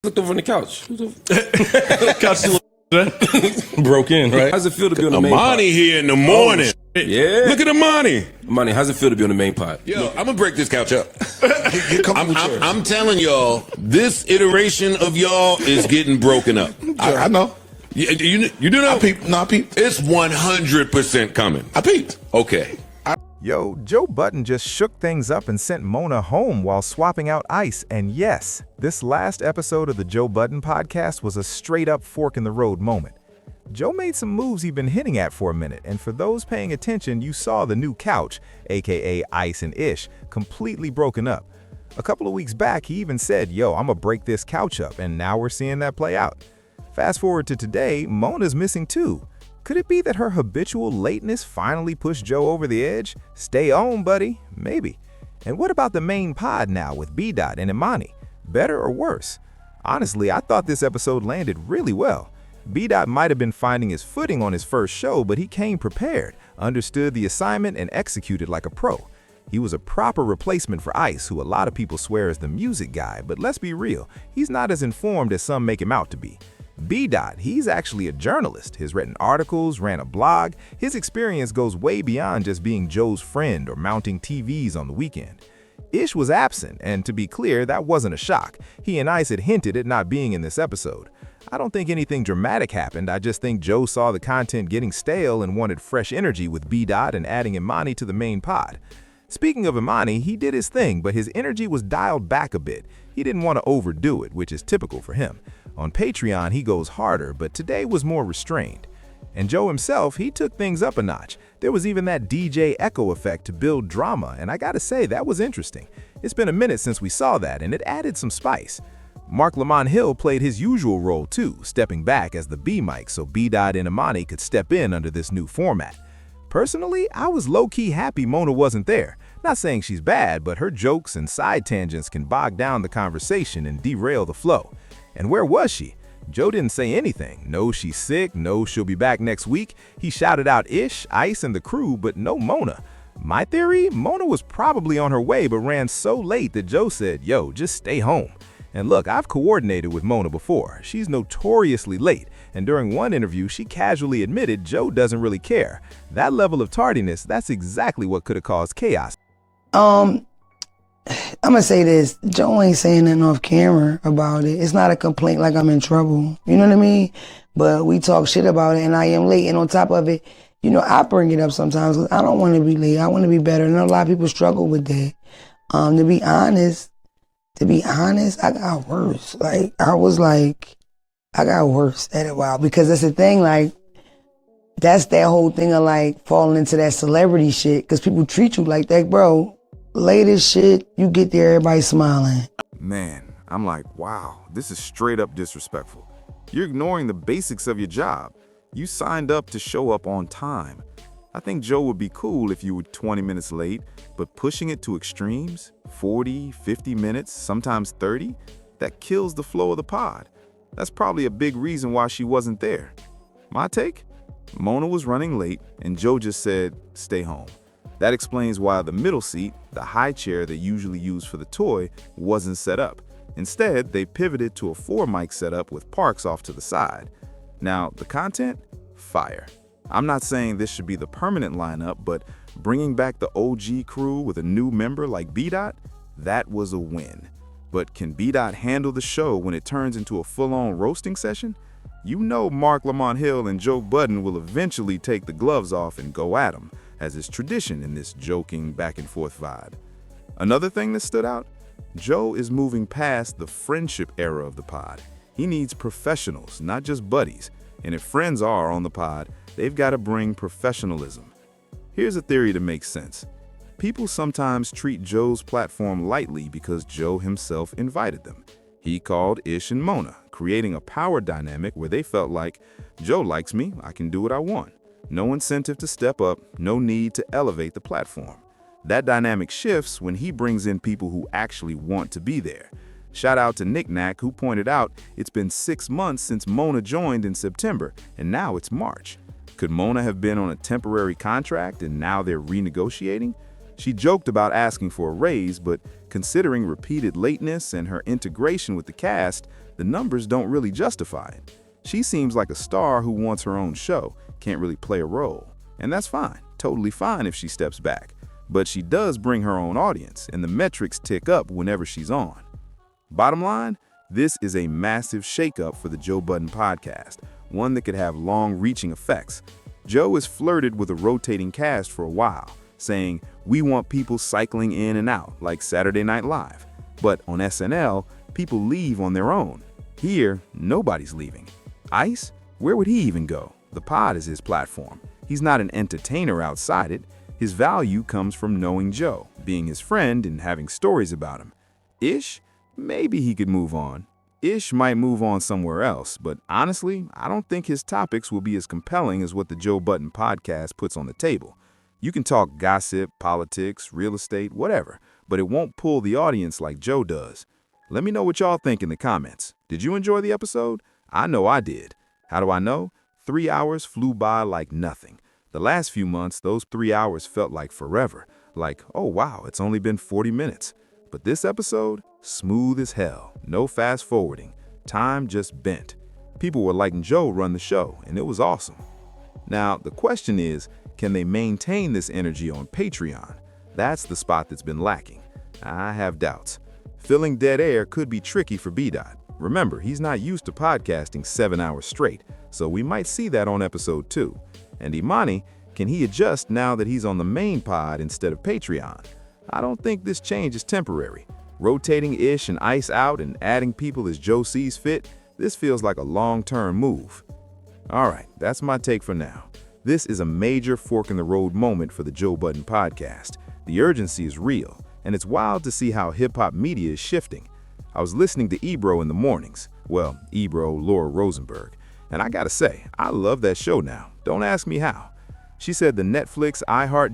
Looked over on the couch. Couch Broke in, right? How's it feel to be on the main pod? Amani here in the morning. Yeah. Look at Amani. Amani, how's it feel to be on the main pod? Yo, I'm gonna break this couch up. I'm telling y'all, this iteration of y'all is getting broken up. I know. You do know? I peeped. No, I peeped. It's 100% coming. I peeped. Okay. Yo, Joe Budden just shook things up and sent Mona home while swapping out Ice. And yes, this last episode of the Joe Budden podcast was a straight-up fork-in-the-road moment. Joe made some moves he'd been hinting at for a minute, and for those paying attention, you saw the new couch, aka Ice and Ish, completely broken up. A couple of weeks back, he even said, yo, I'ma break this couch up, and now we're seeing that play out. Fast forward to today, Mona's missing too. Could it be that her habitual lateness finally pushed Joe over the edge? Stay on, buddy. Maybe. And what about the main pod now with B-Dot and Imani? Better or worse? Honestly, I thought this episode landed really well. B-Dot might have been finding his footing on his first show, but he came prepared, understood the assignment, and executed like a pro. He was a proper replacement for Ice, who a lot of people swear is the music guy, but let's be real, he's not as informed as some make him out to be. B-Dot, he's actually a journalist. He's written articles, ran a blog. His experience goes way beyond just being Joe's friend or mounting TVs on the weekend. Ish was absent, and to be clear, that wasn't a shock. He and Ice had hinted at not being in this episode. I don't think anything dramatic happened. I just think Joe saw the content getting stale and wanted fresh energy with B-Dot and adding Imani to the main pod. Speaking of Imani, he did his thing, but his energy was dialed back a bit. He didn't want to overdo it, which is typical for him. On Patreon, he goes harder, but today was more restrained. And Joe himself, he took things up a notch. There was even that DJ echo effect to build drama, and I gotta say, that was interesting. It's been a minute since we saw that, and it added some spice. Mark Lamont Hill played his usual role too, stepping back as the B-mic so B-Dot and Imani could step in under this new format. Personally, I was low-key happy Mona wasn't there. Not saying she's bad, but her jokes and side tangents can bog down the conversation and derail the flow. And where was she? Joe didn't say anything. No, she's sick. No, she'll be back next week. He shouted out Ish, Ice, and the crew, but no Mona. My theory? Mona was probably on her way but ran so late that Joe said, yo, just stay home. And look, I've coordinated with Mona before. She's notoriously late, and during one interview, she casually admitted Joe doesn't really care. That level of tardiness, that's exactly what could have caused chaos. I'm gonna say this, Joe ain't saying nothing off camera about it. It's not a complaint like I'm in trouble, you know what I mean? But we talk shit about it and I am late, and on top of it, you know, I bring it up sometimes because I don't want to be late. I want to be better, and a lot of people struggle with that. To be honest, I got worse. Like, I got worse at a while, because that's the thing, like, that's that whole thing of like falling into that celebrity shit, because people treat you like that, bro. Latest shit, you get there, everybody smiling. Man, I'm like, wow, this is straight up disrespectful. You're ignoring the basics of your job. You signed up to show up on time. I think Joe would be cool if you were 20 minutes late, but pushing it to extremes, 40, 50 minutes, sometimes 30, that kills the flow of the pod. That's probably a big reason why she wasn't there. My take? Mona was running late, and Joe just said, stay home. That explains why the middle seat, the high chair they usually use for the toy, wasn't set up. Instead, they pivoted to a 4-mic setup with Parks off to the side. Now, the content? Fire. I'm not saying this should be the permanent lineup, but bringing back the OG crew with a new member like B-Dot, that was a win. But can B-Dot handle the show when it turns into a full-on roasting session? You know Mark Lamont Hill and Joe Budden will eventually take the gloves off and go at him, as is tradition in this joking back-and-forth vibe. Another thing that stood out? Joe is moving past the friendship era of the pod. He needs professionals, not just buddies. And if friends are on the pod, they've got to bring professionalism. Here's a theory that makes sense. People sometimes treat Joe's platform lightly because Joe himself invited them. He called Ish and Mona, creating a power dynamic where they felt like, Joe likes me, I can do what I want. No incentive to step up, no need to elevate the platform. That dynamic shifts when he brings in people who actually want to be there. Shout out to Nick Knack, who pointed out it's been 6 months since Mona joined in September, and now it's March. Could Mona have been on a temporary contract and now they're renegotiating? She joked about asking for a raise, but considering repeated lateness and her integration with the cast, the numbers don't really justify it. She seems like a star who wants her own show, can't really play a role. And that's fine, totally fine if she steps back. But she does bring her own audience, and the metrics tick up whenever she's on. Bottom line, this is a massive shakeup for the Joe Budden podcast, one that could have long-reaching effects. Joe has flirted with a rotating cast for a while, saying, "We want people cycling in and out, like Saturday Night Live." But on SNL, people leave on their own. Here, nobody's leaving. Ice? Where would he even go? The pod is his platform. He's not an entertainer outside it. His value comes from knowing Joe, being his friend, and having stories about him. Ish? Maybe he could move on. Ish might move on somewhere else, but honestly, I don't think his topics will be as compelling as what the Joe Budden podcast puts on the table. You can talk gossip, politics, real estate, whatever, but it won't pull the audience like Joe does. Let me know what y'all think in the comments. Did you enjoy the episode? I know I did. How do I know? 3 hours flew by like nothing. The last few months, those 3 hours felt like forever. Like, oh wow, it's only been 40 minutes. But this episode, smooth as hell. No fast forwarding. Time just bent. People were letting Joe run the show, and it was awesome. Now, the question is, can they maintain this energy on Patreon? That's the spot that's been lacking. I have doubts. Filling dead air could be tricky for B-Dot. Remember, he's not used to podcasting 7 hours straight, so we might see that on episode 2. And Imani, can he adjust now that he's on the main pod instead of Patreon? I don't think this change is temporary. Rotating Ish and Ice out and adding people as Joe sees fit, this feels like a long-term move. Alright, that's my take for now. This is a major fork-in-the-road moment for the Joe Budden podcast. The urgency is real, and it's wild to see how hip-hop media is shifting. I was listening to Ebro in the mornings. Well, Ebro, Laura Rosenberg. And I gotta say, I love that show now. Don't ask me how. She said the Netflix, iHeart